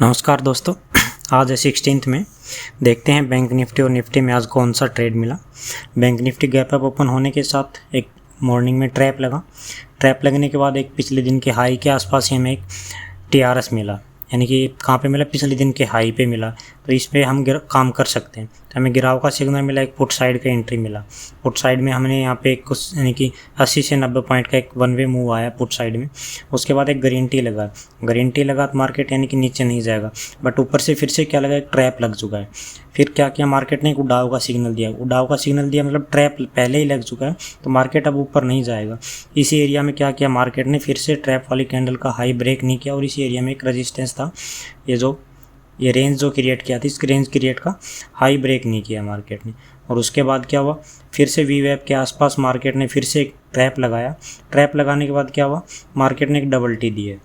नमस्कार दोस्तों, आज है 16 में। देखते हैं बैंक निफ्टी और निफ्टी में आज कौन सा ट्रेड मिला। Bank Nifty gap up open होने के साथ एक मॉर्निंग में ट्रैप लगा। ट्रैप लगने के बाद एक पिछले दिन के हाई के आसपास ही हमें एक टीआरएस मिला, यानी कि कहाँ पे मिला, पिछले दिन के हाई पे मिला। तो इस पे हम काम कर सकते हैं। तो हमें गिराव का सिग्नल मिला, एक पुट साइड का एंट्री मिला। पुट साइड में हमने यहाँ पे कुछ यानी कि 80 से 90 पॉइंट का एक वन वे मूव आया पुट साइड में। उसके बाद एक ग्रीन टी लगा तो मार्केट यानी कि नीचे नहीं जाएगा, बट ऊपर से फिर से क्या लगा, एक ट्रैप लग चुका है। फिर क्या किया मार्केट ने, एक उड़ाव का सिग्नल दिया। उड़ाव का सिग्नल दिया मतलब ट्रैप पहले ही लग चुका है, तो मार्केट अब ऊपर नहीं जाएगा। इसी एरिया में क्या किया मार्केट ने, फिर से ट्रैप वाली कैंडल का हाई ब्रेक नहीं किया और इसी एरिया में एक रेजिस्टेंस था, ये रेंज जो क्रिएट किया था, इस रेंज क्रिएट का हाई ब्रेक नहीं किया मार्केट ने। और उसके बाद क्या हुआ, फिर से वी वेब के आसपास मार्केट ने फिर से एक ट्रैप लगाया। ट्रैप लगाने के बाद क्या हुआ, मार्केट ने एक डबल टी दी है।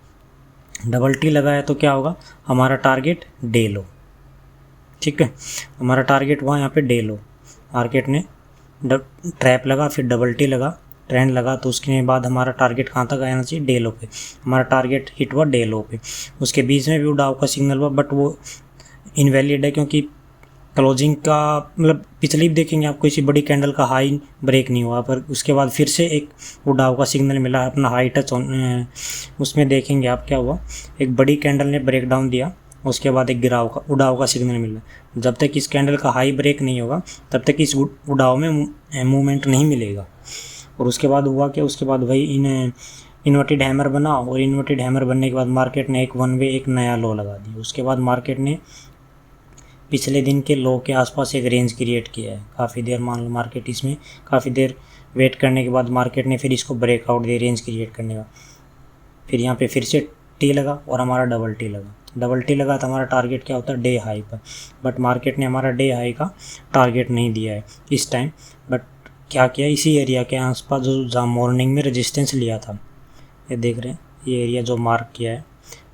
डबल टी लगाया तो क्या होगा, हमारा टारगेट डे लो, ठीक है, हमारा टारगेट हुआ यहाँ पे डे लो। मार्केट ने ट्रैप लगा, फिर डबल टी लगा, ट्रेंड लगा, तो उसके बाद हमारा टारगेट कहाँ तक आना चाहिए, डे लो पे। हमारा टारगेट हिट हुआ डे लो पे। उसके बीच में भी डाउ का सिग्नल हुआ, बट वो इनवैलिड है क्योंकि क्लोजिंग का मतलब पिछली देखेंगे आप, किसी बड़ी कैंडल का हाई ब्रेक नहीं हुआ। पर उसके बाद फिर से एक उड़ाव का सिग्नल मिला, अपना हाई टच उसमें देखेंगे आप क्या हुआ, एक बड़ी कैंडल ने ब्रेक डाउन दिया, उसके बाद एक उड़ाव का सिग्नल मिला। जब तक इस कैंडल का हाई ब्रेक नहीं होगा तब तक इस उड़ाव में मूवमेंट नहीं मिलेगा। और उसके बाद हुआ क्या, उसके बाद वही इन्वर्टेड हैमर बना, और इन्वर्टेड हैमर बनने के बाद मार्केट ने एक वन वे एक नया लो लगा दिया। उसके बाद मार्केट ने पिछले दिन के लो के आसपास एक रेंज क्रिएट किया है। काफ़ी देर मान लो मार्केट इसमें काफ़ी देर वेट करने के बाद मार्केट ने फिर इसको ब्रेकआउट दिया रेंज क्रिएट करने का। फिर यहाँ पे फिर से टी लगा और हमारा डबल टी लगा तो हमारा टारगेट क्या होता है, डे हाई पर। बट मार्केट ने हमारा डे हाई का टारगेट नहीं दिया है इस टाइम। बट क्या किया, इसी एरिया के आसपास जो जहाँ मॉर्निंग में रेजिस्टेंस लिया था, ये देख रहे हैं, ये एरिया जो मार्क किया है,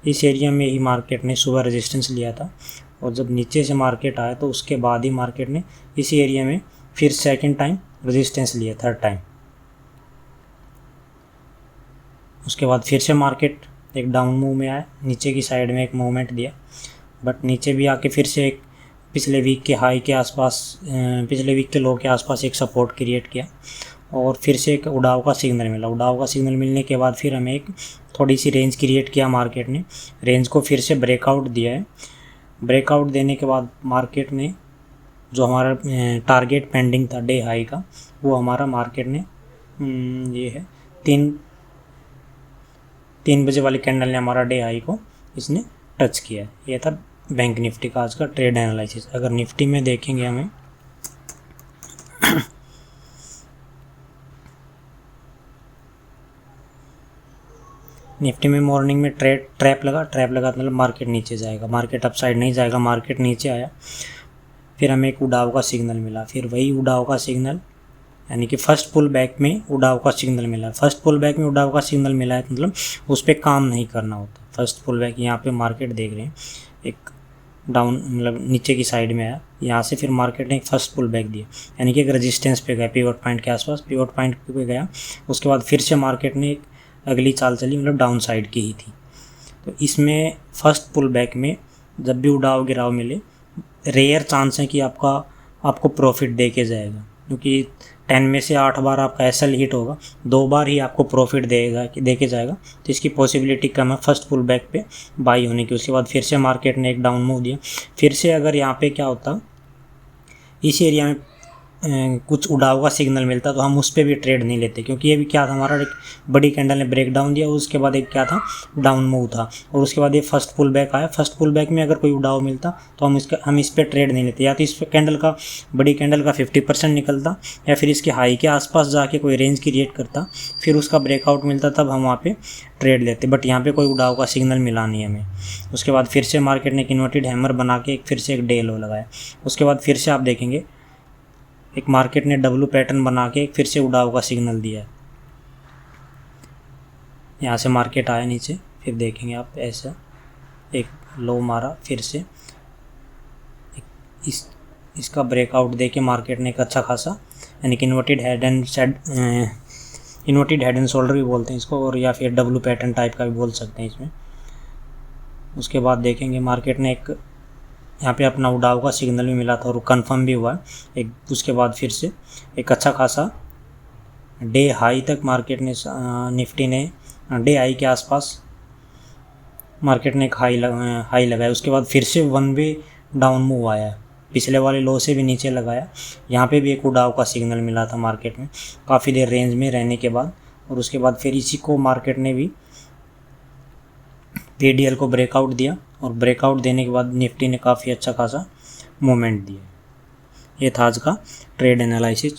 इस एरिया में ही मार्केट ने सुबह रेजिस्टेंस लिया था। और जब नीचे से मार्केट आया तो उसके बाद ही मार्केट ने इसी एरिया में फिर सेकंड टाइम रेजिस्टेंस लिया, थर्ड टाइम। उसके बाद फिर से मार्केट एक डाउन मूव में आया, नीचे की साइड में एक मूवमेंट दिया, बट नीचे भी आके फिर से एक पिछले वीक के हाई के आसपास, पिछले वीक के लो के आसपास एक सपोर्ट क्रिएट किया, और फिर से एक उड़ाव का सिग्नल मिला। उड़ाव का सिग्नल मिलने के बाद फिर हमें एक थोड़ी सी रेंज क्रिएट किया मार्केट ने, रेंज को फिर से ब्रेकआउट दिया है। ब्रेकआउट देने के बाद मार्केट ने जो हमारा टारगेट पेंडिंग था डे हाई का, वो हमारा मार्केट ने ये है 3 बजे वाली कैंडल ने हमारा डे हाई को इसने टच किया। ये था बैंक निफ्टी का आज का ट्रेड एनालिसिस। अगर निफ्टी में देखेंगे हमें निफ्टी में मॉर्निंग में ट्रैप लगा मतलब मार्केट नीचे जाएगा, मार्केट अप साइड नहीं जाएगा, मार्केट नीचे आया। फिर हमें एक उड़ाव का सिग्नल मिला, फिर वही उड़ाव का सिग्नल यानी कि फर्स्ट पुल बैक में उड़ाव का सिग्नल मिला। फर्स्ट पुल बैक में उड़ाव का सिग्नल मिला है मतलब उस पर काम नहीं करना होता। फर्स्ट पुल बैक यहाँ पे मार्केट देख रहे हैं एक डाउन मतलब नीचे की साइड में आया, यहाँ से फिर मार्केट ने एक फर्स्ट पुल बैक दिया, यानी कि एक रेजिस्टेंस पे गया, पिवट पॉइंट के आसपास पिवट पॉइंट पे गया। उसके बाद फिर से मार्केट ने एक अगली चाल चली, मतलब डाउन साइड की ही थी। तो इसमें फर्स्ट पुल बैक में जब भी उड़ाव गिराव मिले, रेयर चांस है कि आपको प्रॉफिट दे के जाएगा, क्योंकि 10 में से 8 बार आपका एसएल हिट होगा, 2 बार ही आपको प्रॉफिट दे के जाएगा। तो इसकी पॉसिबिलिटी कम है फर्स्ट पुल बैक पे बाई होने की। उसके बाद फिर से मार्केट ने एक डाउन मूव दिया। फिर से अगर यहाँ पे क्या होता, इस एरिया में कुछ उड़ाव का सिग्नल मिलता तो हम उस पर भी ट्रेड नहीं लेते, क्योंकि ये भी क्या था, हमारा एक बड़ी कैंडल ने ब्रेक डाउन दिया, उसके बाद एक क्या था, डाउन मूव था, और उसके बाद ये फर्स्ट पुल बैक आया। फर्स्ट पुल बैक में अगर कोई उड़ाव मिलता तो हम इस पर ट्रेड नहीं लेते, या तो इस कैंडल का बड़ी कैंडल का 50% निकलता, या फिर इसके हाई के आसपास जाके कोई रेंज क्रिएट करता, फिर उसका ब्रेकआउट मिलता, तब हम वहाँ पे ट्रेड लेते। बट यहाँ पे कोई उड़ाव का सिग्नल मिला नहीं हमें। उसके बाद फिर से मार्केट ने एक इन्वर्टेड हैमर बना के फिर से एक डे लो लगाया। उसके बाद फिर से आप देखेंगे एक मार्केट ने डब्लू पैटर्न बना के फिर से उड़ाव का सिग्नल दिया है। यहाँ से मार्केट आया नीचे, फिर देखेंगे आप ऐसा एक लो मारा, फिर से इसका ब्रेकआउट दे के मार्केट ने एक अच्छा खासा यानी कि इन्वर्टेड हेड एंड शोल्डर भी बोलते हैं इसको, और या फिर डब्लू पैटर्न टाइप का भी बोल सकते हैं इसमें। उसके बाद देखेंगे मार्केट ने एक यहाँ पे अपना उड़ाव का सिग्नल भी मिला था और कंफर्म भी हुआ एक। उसके बाद फिर से एक अच्छा खासा डे हाई तक मार्केट ने निफ्टी ने डे हाई के आसपास मार्केट ने एक हाई लगाया। उसके बाद फिर से वन वे डाउन मूव आया, पिछले वाले लो से भी नीचे लगाया। यहाँ पे भी एक उड़ाव का सिग्नल मिला था मार्केट में काफ़ी देर रेंज में रहने के बाद, और उसके बाद फिर इसी को मार्केट ने भी पीडीएल को ब्रेकआउट दिया, और ब्रेकआउट देने के बाद निफ्टी ने काफ़ी अच्छा खासा मूवमेंट दिया। ये था आज का ट्रेड एनालिसिस।